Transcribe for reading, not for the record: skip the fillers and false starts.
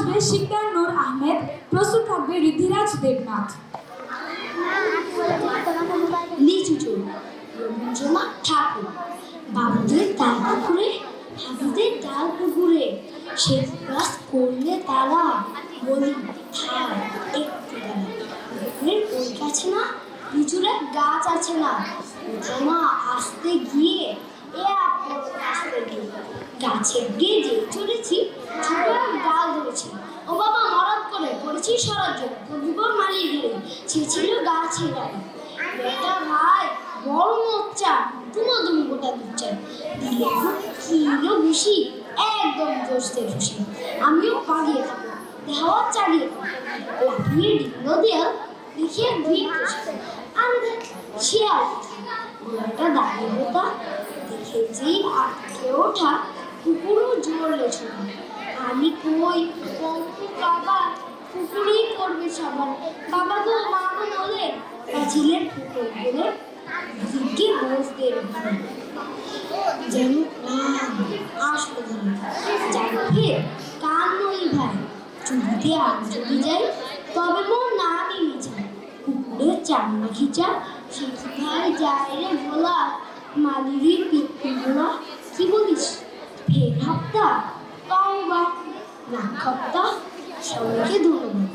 আসবে শিকদার নূর আহমেদ, প্রস্তুত থাকবে ঋদ্ধিরাজ দেবনাথ। লিচু চোর রবীন্দ্রনাথ ঠাকুর। বাবুদের তাল পুকুরে, হাবিদের ডাল পুকুরে, সে ক্লাস করলে তারা, বলি থাম একটু দাঁড়া। পুকুরের ওই কাছে না লিচুরের গাছ আছে না, ওঠো আসতে গিয়ে আসতে গিয়ে গাছের দিয়ে যে চড়েছি ছোট ডাল ধরেছি। ও বাবা মরদ করে পড়েছি সরার জন্য প্রদীপর মালির ঘিরে, সে ছিল গাছের গায়ে। বেটা ভাই বড় মোচ্চা, তুমো তুমি গোটা দিচ্ছে দিলে কিলো বেশি, একদম জোশতে খুশি। আমিও পাগিয়ে থাকবো দেওয়া চালিয়ে থাকবো, লাফিয়ে ডিঙ্গ দেওয়া দেখিয়ে ভিড় আমি দেখ শিয়াল ঘোড়াটা দাঁড়িয়ে হতা দেখেছি আটকে ওঠা কুকুরও জোরলে ছোট। আমি কই পঙ্কু বাবা কুকুরই করবে সবার, বাবা গো মা গো বলে পাঁচিলের পুকুর বলে দিকে বসতে যেন প্রাণ আসলো ধরে যাকে কান নই ভাই চুরিতে আমি যদি যাই তবে মোর না নিয়ে যায়। কুকুরের চান্না খিচা সে ভাই যায় রে ভোলা, মালির পিঠি ভোলা কি বলিস ফের হাপ্তা তাও বা লাখ হাপ্তা সবাইকে ধন্যবাদ।